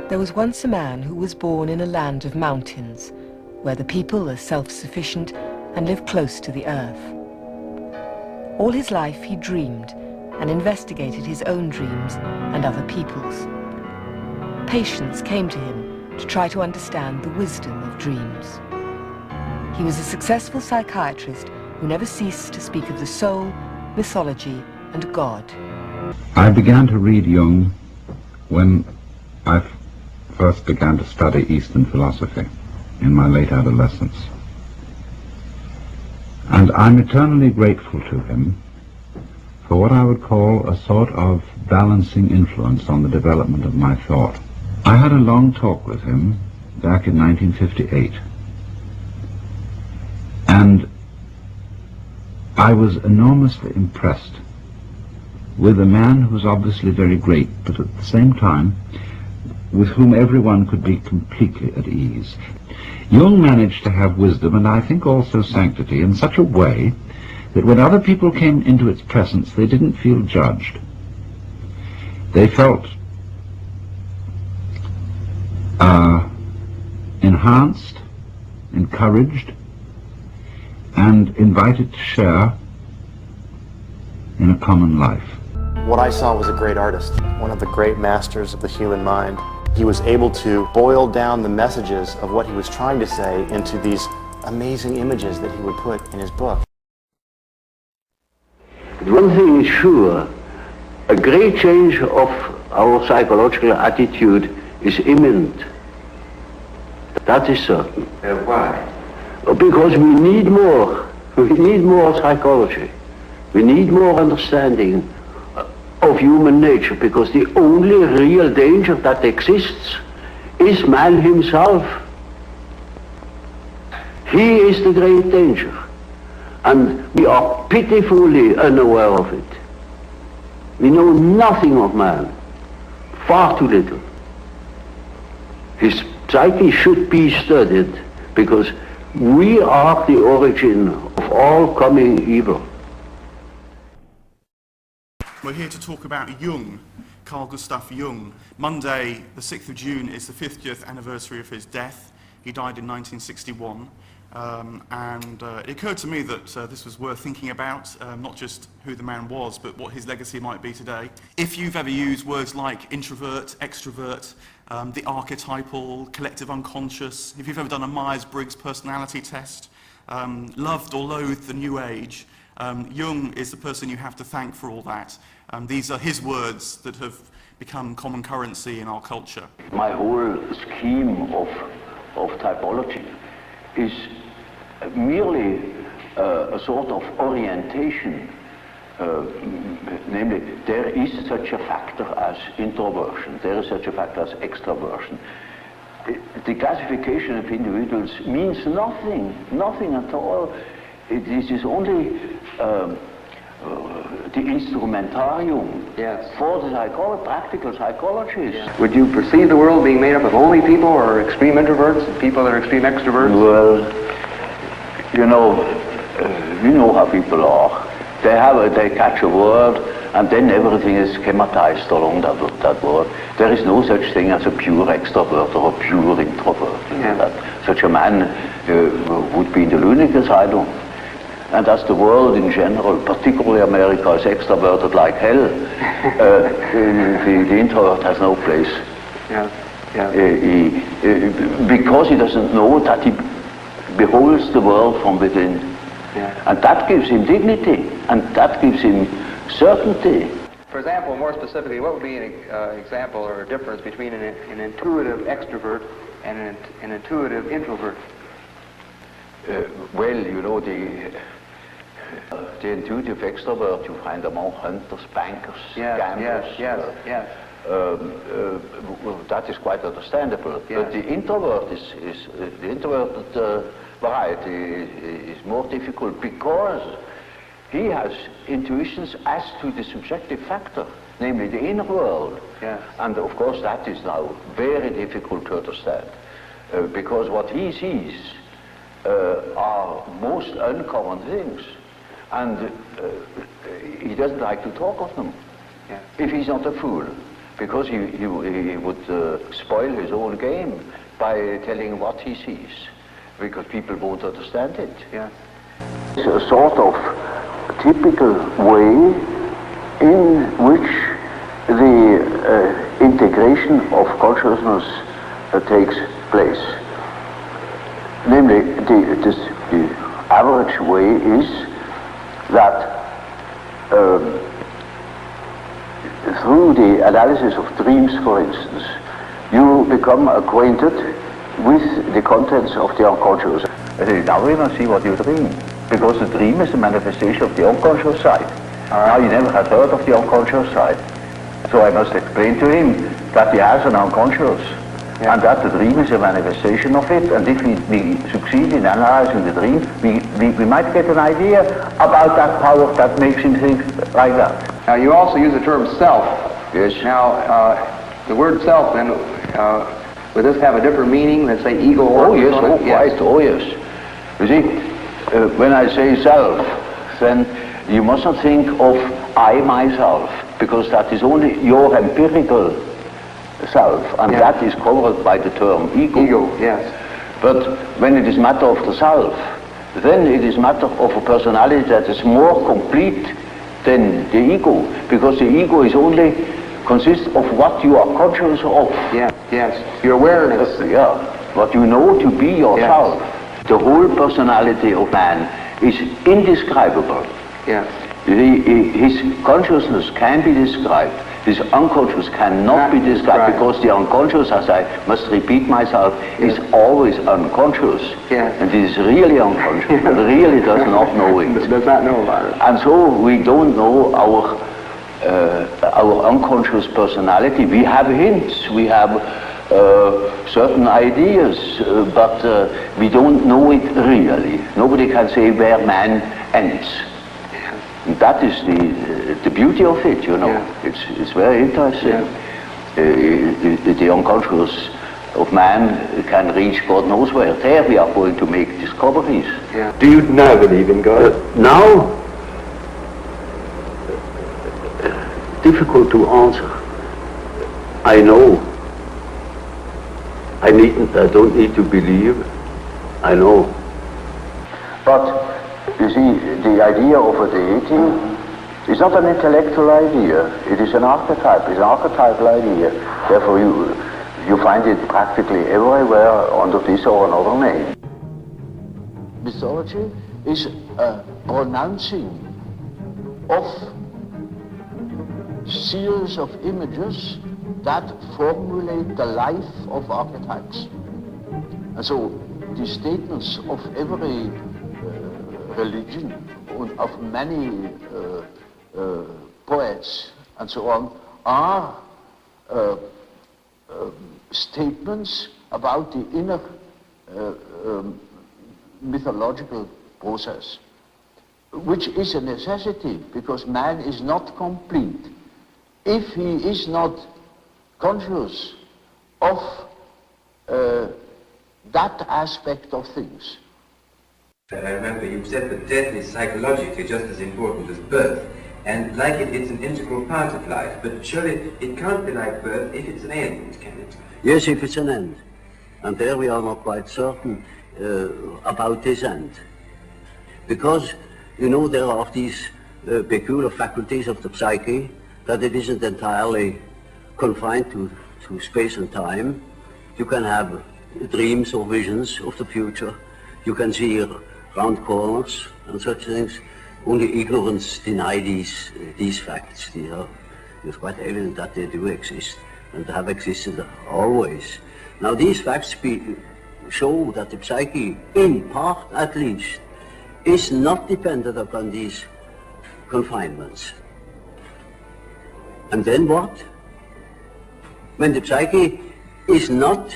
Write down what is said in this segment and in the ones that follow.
There was once a man who was born in a land of mountains, where the people are self-sufficient and live close to the earth. All his life he dreamed and investigated his own dreams and other people's. Patients came to him to try to understand the wisdom of dreams. He was a successful psychiatrist who never ceased to speak of the soul, mythology, and God. I began to read Jung when I first began to study Eastern philosophy in my late adolescence. And I'm eternally grateful to him for what I would call a sort of balancing influence on the development of my thought. I had a long talk with him back in 1958, and I was enormously impressed with a man who was obviously very great, but at the same time with whom everyone could be completely at ease. Jung managed to have wisdom, and I think also sanctity, in such a way that when other people came into its presence, they didn't feel judged. They felt enhanced, encouraged, and invited to share in a common life. What I saw was a great artist, one of the great masters of the human mind. He was able to boil down the messages of what he was trying to say into these amazing images that he would put in his book. One thing is sure, a great change of our psychological attitude is imminent. That is certain. Why? Because we need more. We need more psychology. We need more understanding of human nature, because the only real danger that exists is man himself. He is the great danger, and we are pitifully unaware of it. We know nothing of man, far too little. His psyche should be studied, because we are the origin of all coming evil. We're here to talk about Jung, Carl Gustav Jung. Monday, the 6th of June, is the 50th anniversary of his death. He died in 1961. It occurred to me that this was worth thinking about, not just who the man was, but what his legacy might be today. If you've ever used words like introvert, extrovert, the archetypal, collective unconscious, if you've ever done a Myers-Briggs personality test, loved or loathed the New Age, Jung is the person you have to thank for all that. These are his words that have become common currency in our culture. My whole scheme of typology is merely a sort of orientation. Namely, there is such a factor as introversion, there is such a factor as extroversion. The classification of individuals means nothing at all. This is only the instrumentarium for the practical psychologists. Yeah. Would you perceive the world being made up of only people or extreme introverts and people that are extreme extroverts? Well, you know how people are. They catch a word, and then everything is schematized along that word. There is no such thing as a pure extrovert or a pure introvert. Yeah. That such a man would be in the lunatic asylum. And as the world in general, particularly America, is extroverted like hell, the introvert has no place. Yeah. Because he doesn't know that he beholds the world from within. Yeah. And that gives him dignity, and that gives him certainty. For example, more specifically, what would be an example or a difference between an intuitive extrovert and an intuitive introvert? Well, you know, the intuitive extrovert, you find among hunters, bankers, gamblers. Yes. Well, that is quite understandable. Yes. But the introvert the introverted variety is more difficult, because he has intuitions as to the subjective factor, namely the inner world. Yes. And of course that is now very difficult to understand, because what he sees are most uncommon things, and he doesn't like to talk of them. Yeah. If he's not a fool. because he would spoil his own game by telling what he sees, because people won't understand it. Yeah. It's a sort of typical way in which the integration of consciousness takes place. Namely, the average way is that through the analysis of dreams, for instance, you become acquainted with the contents of the unconscious. Now we must see what you dream, because the dream is a manifestation of the unconscious side. Now you never had heard of the unconscious side, so I must explain to him that he has an unconscious, and that the dream is a manifestation of it, and if we succeed in analyzing the dream, we might get an idea about that power that makes him think like that. Now you also use the term self. Yes. Now the word self then, would this have a different meaning than say ego? Oh yes, oh quite, oh yes. You see, when I say self, then you must not think of I myself, because that is only your empirical self, and that is covered by the term ego. Ego, yes. But when it is matter of the self, then it is matter of a personality that is more complete than the ego, because the ego is only consists of what you are conscious of. Yeah, yes. Your awareness. Yeah, what you know to be yourself. Yes. The whole personality of man is indescribable. Yes. His consciousness can be described. His unconscious cannot be described, because the unconscious, as I must repeat myself, is always unconscious. Yes. And it is really unconscious, and really does not know it. Does not know about it. And so we don't know our unconscious personality. We have hints, we have certain ideas, but we don't know it really. Nobody can say where man ends. And that is the beauty of it, you know. Yeah. It's very interesting. Yeah. The unconscious of man can reach God knows where. There we are going to make discoveries. Yeah. Do you now believe in God? Now? Difficult to answer. I know. I don't need to believe. I know. But you see, the idea of a deity is not an intellectual idea. It is an archetype. It's an archetypal idea. Therefore, you find it practically everywhere under this or another name. Mythology is a pronouncing of series of images that formulate the life of archetypes. And so the statements of every religion, of many poets and so on, are statements about the inner mythological process, which is a necessity, because man is not complete if he is not conscious of that aspect of things. I remember you said that death is psychologically just as important as birth, and like it's an integral part of life, but surely it can't be like birth if it's an end, can it? Yes, if it's an end. And there we are not quite certain about this end. Because, you know, there are these peculiar faculties of the psyche, that it isn't entirely confined to space and time. You can have dreams or visions of the future. You can see round corners and such things. Only ignorance deny these facts. It's quite evident that they do exist and have existed always. Now these facts show that the psyche, in part at least, is not dependent upon these confinements. And then what? When the psyche is not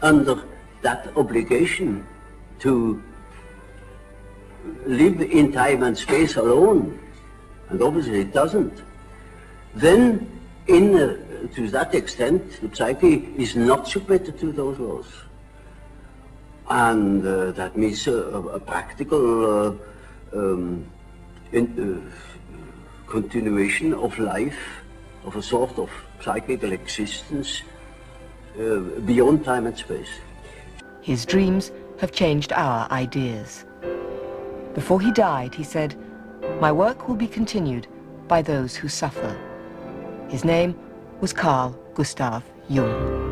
under that obligation to live in time and space alone, and obviously it doesn't, then to that extent the psyche is not submitted to those laws. And that means a practical continuation of life of a sort of psychical existence beyond time and space. His dreams have changed our ideas. Before he died, he said, "My work will be continued by those who suffer." His name was Carl Gustav Jung.